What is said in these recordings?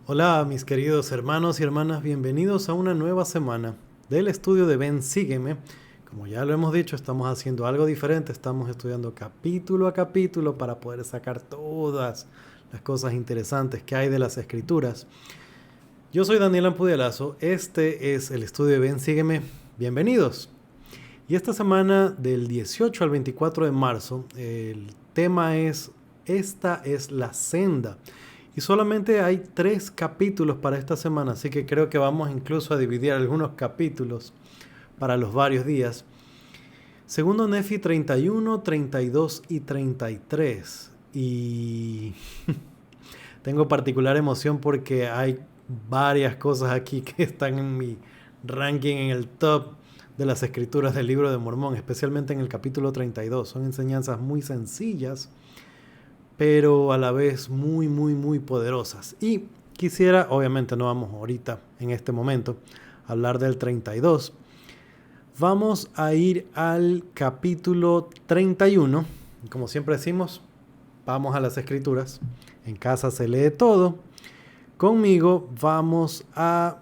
Hola mis queridos hermanos y hermanas, bienvenidos a una nueva semana del estudio de Ven, Sígueme. Como ya lo hemos dicho, estamos haciendo algo diferente, estamos estudiando capítulo a capítulo para poder sacar todas las cosas interesantes que hay de las escrituras. Yo soy Daniel Ampudialazo, este es el estudio de Ven, Sígueme, bienvenidos. Y esta semana del 18 al 24 de marzo, el tema es Esta es la senda. Y solamente hay 3 capítulos para esta semana, así que creo que vamos incluso a dividir algunos capítulos para los varios días. Segundo Nefi 31, 32 y 33. Y tengo particular emoción porque hay varias cosas aquí que están en mi ranking en el top de las escrituras del libro de Mormón, especialmente en el capítulo 32. Son enseñanzas muy sencillas, pero a la vez muy poderosas. Y quisiera, obviamente no vamos ahorita, en este momento, a hablar del 32. Vamos a ir al capítulo 31. Como siempre decimos, vamos a las escrituras. En casa se lee todo. Conmigo vamos a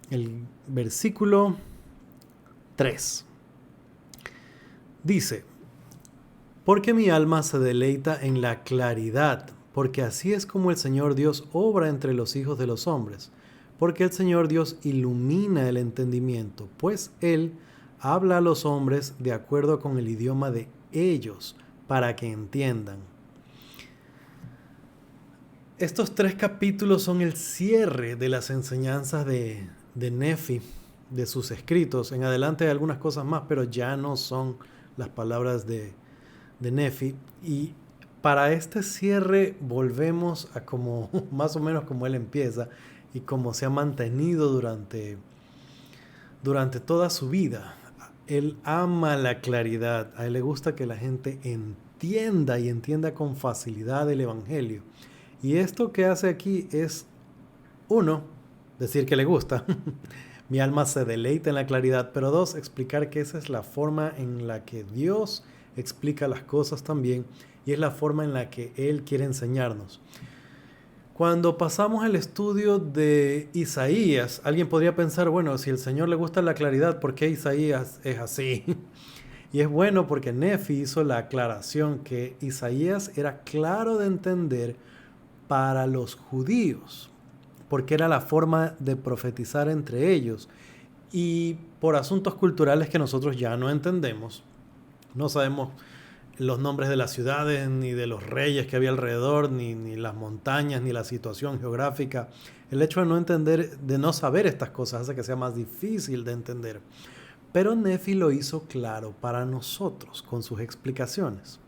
el versículo 3. Dice: porque mi alma se deleita en la claridad, porque así es como el Señor Dios obra entre los hijos de los hombres, porque el Señor Dios ilumina el entendimiento, pues Él habla a los hombres de acuerdo con el idioma de ellos, para que entiendan. Estos 3 capítulos son el cierre de las enseñanzas de Nefi, de sus escritos. En adelante hay algunas cosas más, pero ya no son las palabras de Nefi. Y para este cierre volvemos a como más o menos como él empieza y como se ha mantenido durante toda su vida. Él ama la claridad, a él le gusta que la gente entienda y entienda con facilidad el evangelio. Y esto que hace aquí es, uno, decir que le gusta. Mi alma se deleita en la claridad, pero dos, explicar que esa es la forma en la que Dios explica las cosas también y es la forma en la que Él quiere enseñarnos. Cuando pasamos el estudio de Isaías, alguien podría pensar, bueno, si al Señor le gusta la claridad, ¿por qué Isaías es así? Y es bueno porque Nefi hizo la aclaración que Isaías era claro de entender para los judíos, porque era la forma de profetizar entre ellos. Y por asuntos culturales que nosotros ya no entendemos, no sabemos los nombres de las ciudades, ni de los reyes que había alrededor, ni las montañas, ni la situación geográfica. El hecho de no entender, de no saber estas cosas, hace que sea más difícil de entender. Pero Nefi lo hizo claro para nosotros con sus explicaciones.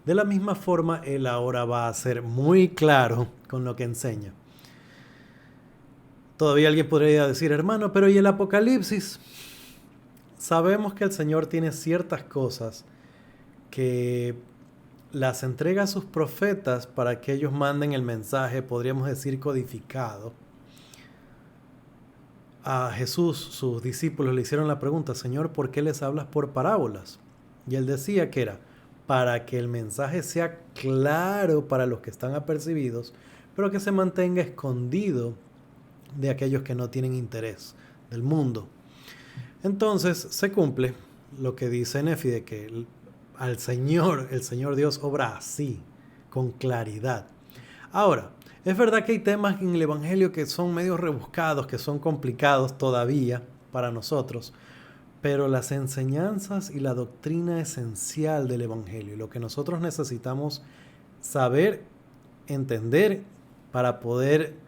De la misma forma, él ahora va a ser muy claro con lo que enseña. Todavía alguien podría decir, hermano, pero ¿y el Apocalipsis? Sabemos que el Señor tiene ciertas cosas que las entrega a sus profetas para que ellos manden el mensaje, podríamos decir codificado. A Jesús, sus discípulos le hicieron la pregunta, Señor, ¿por qué les hablas por parábolas? Y él decía que era para que el mensaje sea claro para los que están apercibidos, pero que se mantenga escondido de aquellos que no tienen interés del mundo. Entonces se cumple lo que dice Nefi, de que el Señor Dios obra así, con claridad. Ahora, es verdad que hay temas en el Evangelio que son medio rebuscados, que son complicados todavía para nosotros, pero las enseñanzas y la doctrina esencial del Evangelio, lo que nosotros necesitamos saber, entender para poder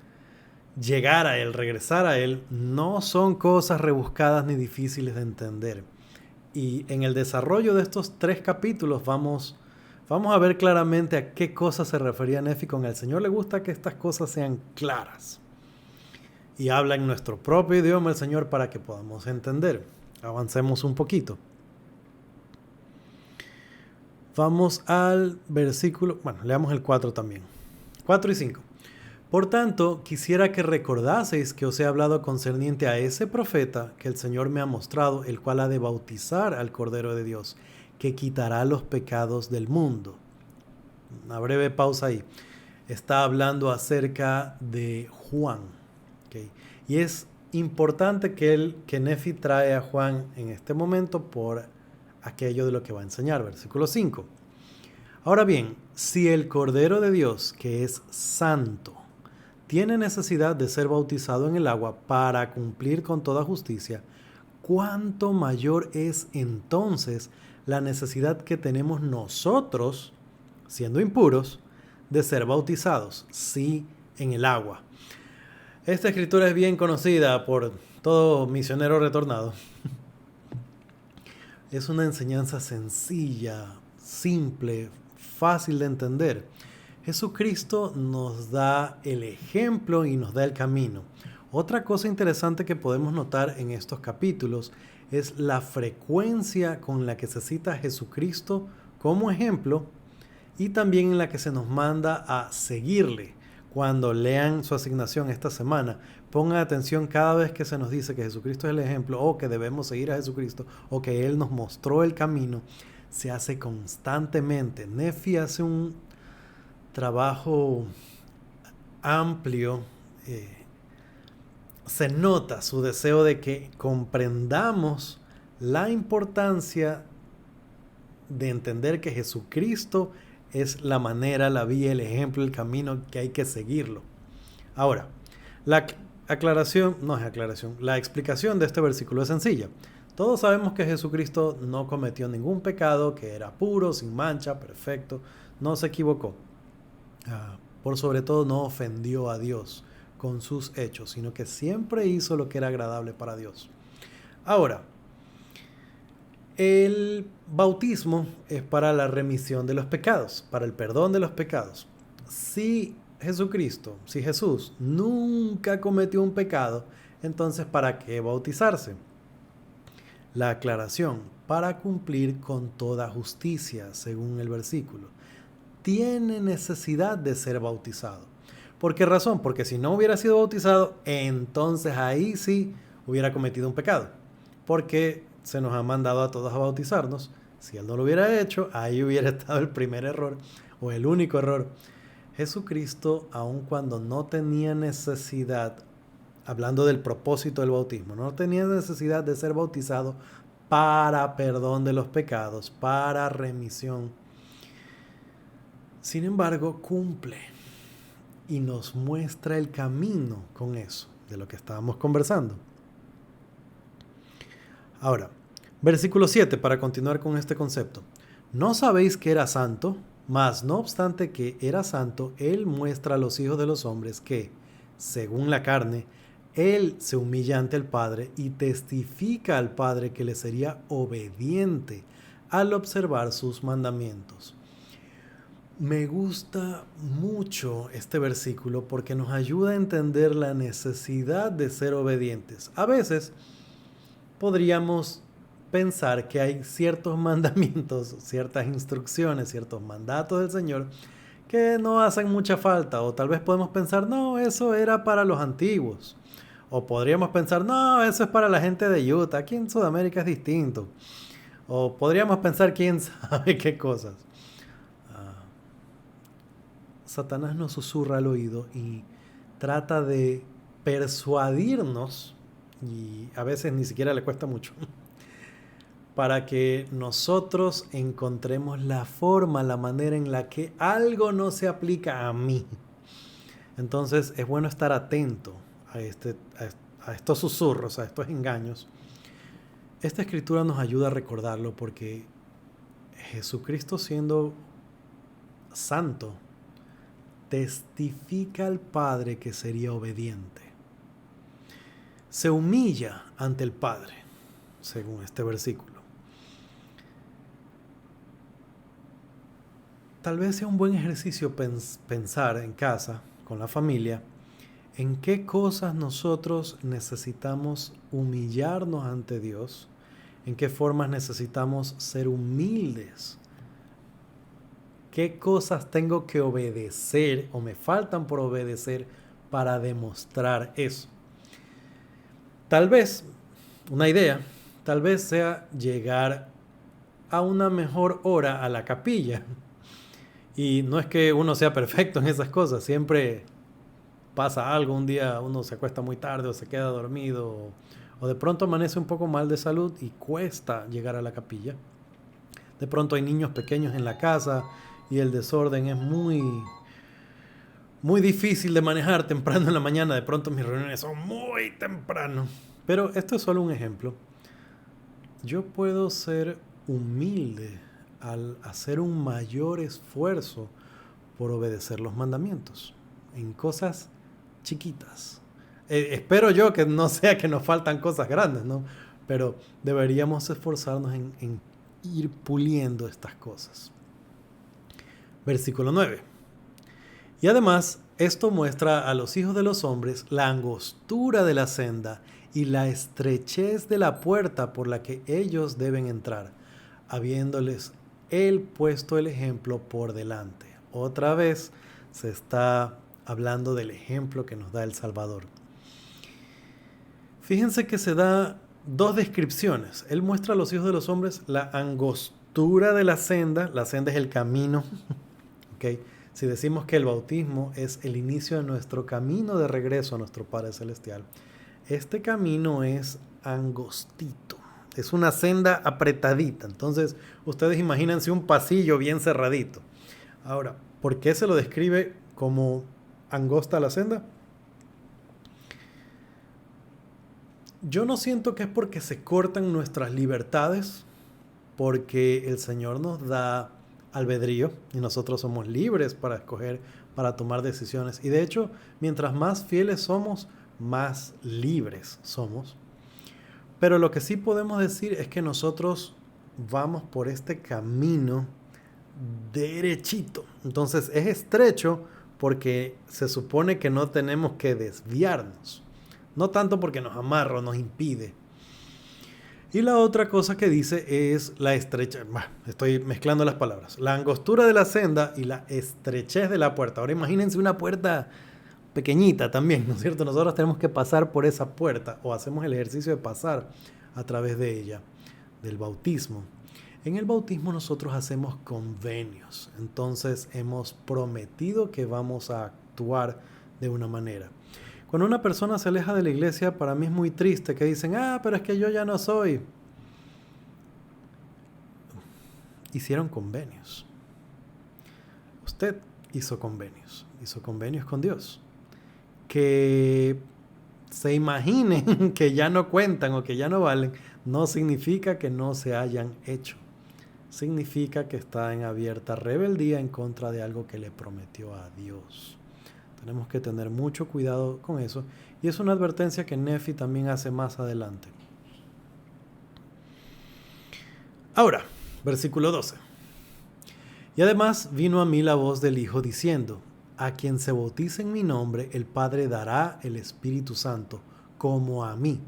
llegar a él, regresar a él, no son cosas rebuscadas ni difíciles de entender. Y en el desarrollo de estos 3 capítulos vamos a ver claramente a qué cosas se refería Nefi con el Señor. Le gusta que estas cosas sean claras. Y habla en nuestro propio idioma el Señor para que podamos entender. Avancemos un poquito. Vamos al versículo, bueno, leamos el 4 también. 4 y 5. Por tanto, quisiera que recordaseis que os he hablado concerniente a ese profeta que el Señor me ha mostrado, el cual ha de bautizar al Cordero de Dios, que quitará los pecados del mundo. Una breve pausa ahí. está hablando acerca de Juan. ¿Okay? Y es importante que Nefi trae a Juan en este momento por aquello de lo que va a enseñar, versículo 5. Ahora bien, si el Cordero de Dios, que es santo, tiene necesidad de ser bautizado en el agua para cumplir con toda justicia, ¿cuánto mayor es entonces la necesidad que tenemos nosotros, siendo impuros, de ser bautizados, sí, en el agua? Esta escritura es bien conocida por todo misionero retornado. Es una enseñanza sencilla, simple, fácil de entender. Jesucristo nos da el ejemplo y nos da el camino. Otra cosa interesante que podemos notar en estos capítulos es la frecuencia con la que se cita a Jesucristo como ejemplo y también en la que se nos manda a seguirle. Cuando lean su asignación esta semana, pongan atención cada vez que se nos dice que Jesucristo es el ejemplo o que debemos seguir a Jesucristo o que Él nos mostró el camino. Se hace constantemente. Nefi hace un trabajo amplio. Se nota su deseo de que comprendamos la importancia de entender que Jesucristo es la manera, la vía, el ejemplo, el camino que hay que seguirlo. Ahora, la explicación de este versículo es sencilla. Todos sabemos que Jesucristo no cometió ningún pecado, que era puro, sin mancha, perfecto, no se equivocó. Por sobre todo no ofendió a Dios con sus hechos, sino que siempre hizo lo que era agradable para Dios. Ahora, el bautismo es para la remisión de los pecados, para el perdón de los pecados. Si Jesús nunca cometió un pecado, entonces ¿para qué bautizarse? La aclaración, para cumplir con toda justicia, según el versículo. Tiene necesidad de ser bautizado. ¿Por qué razón? Porque si no hubiera sido bautizado, entonces ahí sí hubiera cometido un pecado. Porque se nos ha mandado a todos a bautizarnos. Si Él no lo hubiera hecho, ahí hubiera estado el primer error o el único error. Jesucristo, aun cuando no tenía necesidad, hablando del propósito del bautismo, no tenía necesidad de ser bautizado para perdón de los pecados, para remisión. Sin embargo, cumple y nos muestra el camino con eso, de lo que estábamos conversando. Ahora, versículo 7, para continuar con este concepto. ¿No sabéis que era santo? Mas no obstante que era santo, Él muestra a los hijos de los hombres que, según la carne, Él se humilla ante el Padre y testifica al Padre que le sería obediente al observar sus mandamientos. Me gusta mucho este versículo porque nos ayuda a entender la necesidad de ser obedientes. A veces podríamos pensar que hay ciertos mandamientos, ciertas instrucciones, ciertos mandatos del Señor que no hacen mucha falta, o tal vez podemos pensar, no, eso era para los antiguos, o podríamos pensar, no, eso es para la gente de Utah, aquí en Sudamérica es distinto, o podríamos pensar quién sabe qué cosas. Satanás nos susurra al oído y trata de persuadirnos, y a veces ni siquiera le cuesta mucho, para que nosotros encontremos la forma, la manera en la que algo no se aplica a mí. Entonces es bueno estar atento a estos susurros, a estos engaños. Esta escritura nos ayuda a recordarlo porque Jesucristo, siendo santo, testifica al Padre que sería obediente. Se humilla ante el Padre, según este versículo. Tal vez sea un buen ejercicio pensar en casa, con la familia, en qué cosas nosotros necesitamos humillarnos ante Dios, en qué formas necesitamos ser humildes, qué cosas tengo que obedecer o me faltan por obedecer para demostrar eso. Tal vez, una idea, tal vez sea llegar a una mejor hora a la capilla Y no es que uno sea perfecto en esas cosas, siempre pasa algo, un día uno se acuesta muy tarde o se queda dormido o de pronto amanece un poco mal de salud y cuesta llegar a la capilla. De pronto hay niños pequeños en la casa y el desorden es muy difícil de manejar temprano en la mañana. De pronto mis reuniones son muy temprano. Pero esto es solo un ejemplo. Yo puedo ser humilde al hacer un mayor esfuerzo por obedecer los mandamientos en cosas chiquitas. Espero yo que no sea que nos faltan cosas grandes, ¿no? Pero deberíamos esforzarnos en ir puliendo estas cosas. Versículo 9. Y además, esto muestra a los hijos de los hombres la angostura de la senda y la estrechez de la puerta por la que ellos deben entrar, habiéndoles él puesto el ejemplo por delante. Otra vez se está hablando del ejemplo que nos da el Salvador. Fíjense que se da dos descripciones. Él muestra a los hijos de los hombres la angostura de la senda es el camino. ¿Okay? Si decimos que el bautismo es el inicio de nuestro camino de regreso a nuestro Padre Celestial, este camino es angostito, es una senda apretadita. Entonces, ustedes imagínense un pasillo bien cerradito. Ahora, ¿por qué se lo describe como angosta la senda? Yo no siento que es porque se cortan nuestras libertades, porque el Señor nos da albedrío y nosotros somos libres para escoger, para tomar decisiones. Y de hecho, mientras más fieles somos, más libres somos. Pero lo que sí podemos decir es que nosotros vamos por este camino derechito. Entonces es estrecho porque se supone que no tenemos que desviarnos. No tanto porque nos amarra o nos impide. Y la otra cosa que dice es la estrecha, estoy mezclando las palabras, la angostura de la senda y la estrechez de la puerta. Ahora imagínense una puerta pequeñita también, ¿no es cierto? Nosotros tenemos que pasar por esa puerta o hacemos el ejercicio de pasar a través de ella, del bautismo. En el bautismo nosotros hacemos convenios, entonces hemos prometido que vamos a actuar de una manera. Cuando una persona se aleja de la iglesia, para mí es muy triste que dicen, pero es que yo ya no soy. Hicieron convenios. Usted hizo convenios con Dios. Que se imaginen que ya no cuentan o que ya no valen, no significa que no se hayan hecho. Significa que está en abierta rebeldía en contra de algo que le prometió a Dios. Tenemos que tener mucho cuidado con eso. Y es una advertencia que Nefi también hace más adelante. Ahora, versículo 12. Y además vino a mí la voz del Hijo diciendo, a quien se bautice en mi nombre, el Padre dará el Espíritu Santo, como a mí.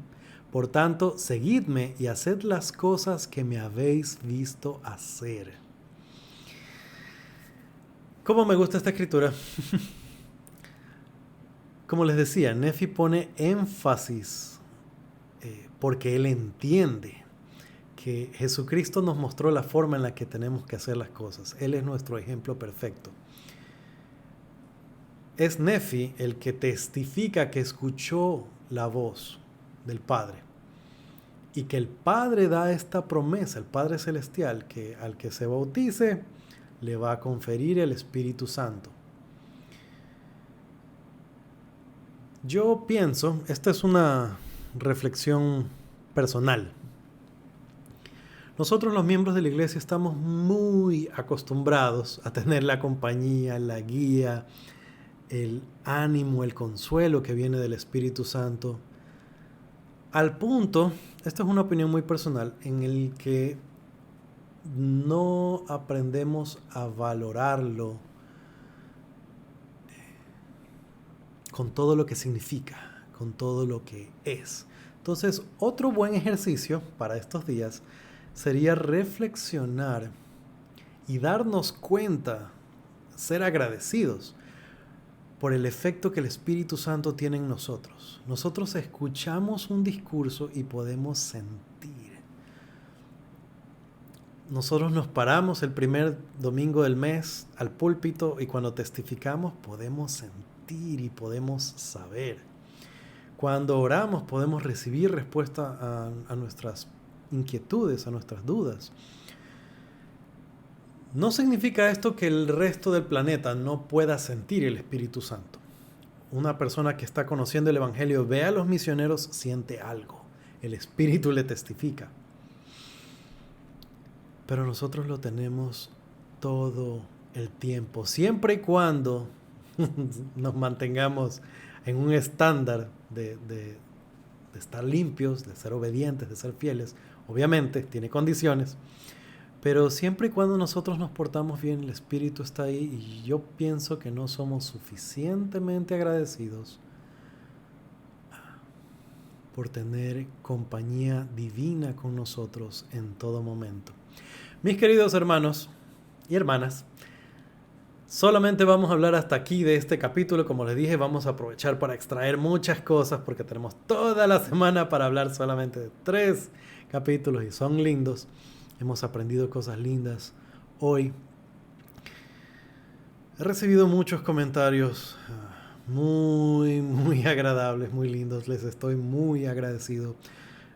Por tanto, seguidme y haced las cosas que me habéis visto hacer. ¿Cómo me gusta esta escritura? Como les decía, Nefi pone énfasis porque él entiende que Jesucristo nos mostró la forma en la que tenemos que hacer las cosas. Él es nuestro ejemplo perfecto. Es Nefi el que testifica que escuchó la voz del Padre y que el Padre da esta promesa, el Padre Celestial, que al que se bautice le va a conferir el Espíritu Santo. Yo pienso, esta es una reflexión personal. Nosotros los miembros de la iglesia estamos muy acostumbrados a tener la compañía, la guía, el ánimo, el consuelo que viene del Espíritu Santo. Al punto, esta es una opinión muy personal, en el que no aprendemos a valorarlo con todo lo que significa, con todo lo que es. Entonces, otro buen ejercicio para estos días sería reflexionar y darnos cuenta, ser agradecidos por el efecto que el Espíritu Santo tiene en nosotros. Nosotros escuchamos un discurso y podemos sentir. nosotros nos paramos el primer domingo del mes al púlpito y cuando testificamos podemos sentir y podemos saber. Cuando oramos podemos recibir respuesta a nuestras inquietudes, a nuestras dudas. No significa esto que el resto del planeta no pueda sentir el Espíritu Santo. Una persona que está conociendo el Evangelio ve a los misioneros, siente algo. El Espíritu le testifica. Pero nosotros lo tenemos todo el tiempo, siempre y cuando nos mantengamos en un estándar de estar limpios, de ser obedientes, de ser fieles. Obviamente tiene condiciones, pero siempre y cuando nosotros nos portamos bien, el Espíritu está ahí y yo pienso que no somos suficientemente agradecidos por tener compañía divina con nosotros en todo momento. Mis queridos hermanos y hermanas, solamente vamos a hablar hasta aquí de este capítulo. Como les dije, vamos a aprovechar para extraer muchas cosas porque tenemos toda la semana para hablar solamente de 3 capítulos y son lindos. Hemos aprendido cosas lindas hoy. He recibido muchos comentarios muy agradables, muy lindos. Les estoy muy agradecido.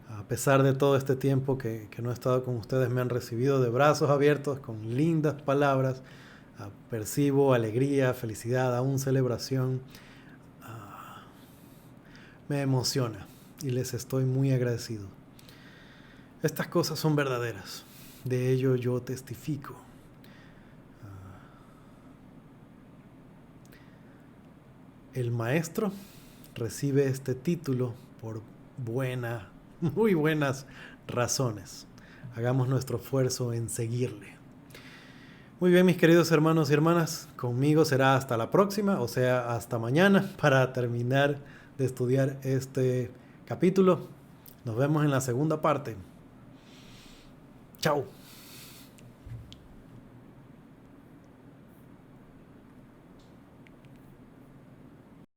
A pesar de todo este tiempo que no he estado con ustedes, me han recibido de brazos abiertos, con lindas palabras. Percibo alegría, felicidad, aún celebración. Me emociona y les estoy muy agradecido. Estas cosas son verdaderas. De ello yo testifico. El maestro recibe este título por muy buenas razones. Hagamos nuestro esfuerzo en seguirle. Muy bien, mis queridos hermanos y hermanas, conmigo será hasta la próxima, o sea, hasta mañana, para terminar de estudiar este capítulo. Nos vemos en la segunda parte. Chao.